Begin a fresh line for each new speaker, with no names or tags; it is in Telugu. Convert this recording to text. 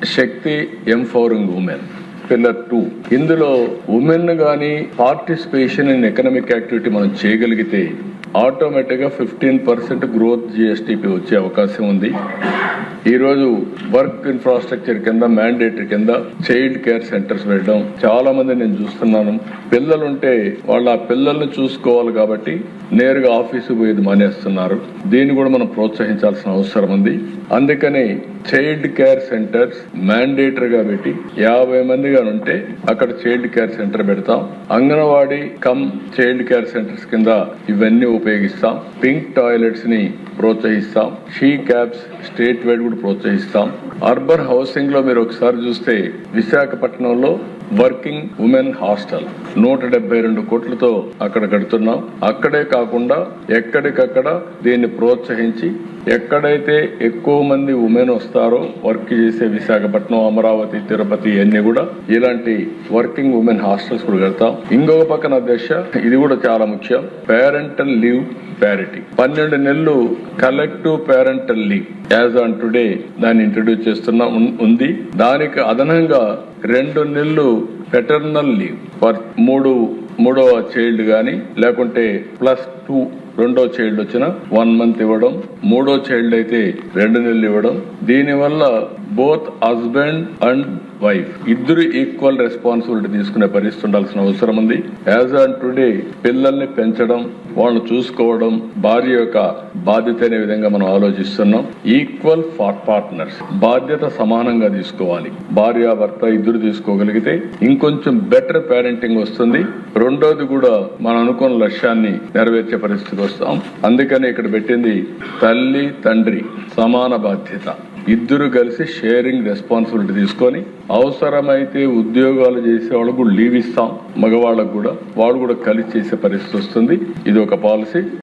శక్తి ఎంపవరింగ్ ఉమెన్ పిల్లర్ 2. ఇందులో ఉమెన్ గానీ పార్టిసిపేషన్ ఇన్ ఎకనామిక్ యాక్టివిటీ మనం చేయగలిగితే ఆటోమేటిక్ గా 15% గ్రోత్ జిఎస్టిపి వచ్చే అవకాశం ఉంది. ఈ రోజు వర్క్ ఇన్ఫ్రాస్ట్రక్చర్ కింద మ్యాండేటరీ కింద చైల్డ్ కేర్ సెంటర్స్ పెట్టడం చాలా మంది నేను చూస్తున్నాను. పిల్లలుంటే వాళ్ళ ఆ పిల్లల్ని చూసుకోవాలి కాబట్టి నేరుగా ఆఫీసు పోయేది మానేస్తున్నారు. దీన్ని కూడా మనం ప్రోత్సహించాల్సిన అవసరం ఉంది. అందుకని చైల్డ్ కేర్ సెంటర్స్ మ్యాండేటరీగా పెట్టి 50 మందిగా ఉంటే అక్కడ చైల్డ్ కేర్ సెంటర్ పెడతాం. Anganwadi come child care centres కింద ఇవన్నీ ఉపయోగిస్తాం. పింక్ టాయిలెట్స్ ని ప్రోత్సహిస్తాం. షీ క్యాబ్స్ స్టేట్ వైడ్ కూడా ప్రోత్సహిస్తాం. అర్బన్ హౌసింగ్ లో మీరు ఒకసారి చూస్తే విశాఖపట్నంలో వర్కింగ్ ఉమెన్ హాస్టల్ 172 కోట్లతో అక్కడ కడుతున్నాం. అక్కడే కాకుండా ఎక్కడికక్కడ దీన్ని ప్రోత్సహించి ఎక్కడైతే ఎక్కువ మంది ఉమెన్ వస్తారో వర్క్ చేసే విశాఖపట్నం, అమరావతి, తిరుపతి అన్ని కూడా ఇలాంటి వర్కింగ్ ఉమెన్ హాస్టల్స్ కూడా కడతాం. ఇంకొక పక్కన అధ్యక్ష, ఇది కూడా చాలా ముఖ్యం, పేరెంటల్ లీవ్ ప్యారిటీ 12 నెలలు collective parental leave as on today దాన్ని ఇంట్రడ్యూస్ చేస్తున్నా ఉంది. దానికి అదనంగా 2 నెలలు పెటర్నల్ లీవ్ ఫర్ మూడవ చైల్డ్ గాని లేకుంటే +2 రెండో చైల్డ్ వచ్చిన 1 మంత్ ఇవ్వడం, మూడో చైల్డ్ అయితే 2 నెలలు ఇవ్వడం. దీనివల్ల బోత్ హస్బెండ్ అండ్ వైఫ్ ఇద్దరు ఈక్వల్ రెస్పాన్సిబిలిటీ తీసుకునే పరిస్థితి ఉండాల్సిన అవసరం ఉంది. యాజ్ ఆన్ టుడే పిల్లల్ని పెంచడం, వాళ్ళని చూసుకోవడం భార్య యొక్క బాధ్యత అనే విధంగా మనం ఆలోచిస్తున్నాం. ఈక్వల్ పార్ట్నర్స్ బాధ్యత సమానంగా తీసుకోవాలి. భార్య భర్త ఇద్దరు తీసుకోగలిగితే ఇంకొంచెం బెటర్ పేరెంటింగ్ వస్తుంది. రెండోది కూడా మనం అనుకున్న లక్ష్యాన్ని నెరవేర్చే పరిస్థితికి వస్తాం. అందుకని ఇక్కడ పెట్టింది తల్లి తండ్రి సమాన బాధ్యత, ఇద్దరు కలిసి షేరింగ్ రెస్పాన్సిబిలిటీ తీసుకొని అవసరమైతే ఉద్యోగాలు చేసే వాళ్ళకు లీవ్ ఇస్తాం. మగవాళ్ళకు కూడా వాళ్ళు కూడా కలిసి చేసే పరిస్థితి వస్తుంది. ఇది ఒక పాలసీ.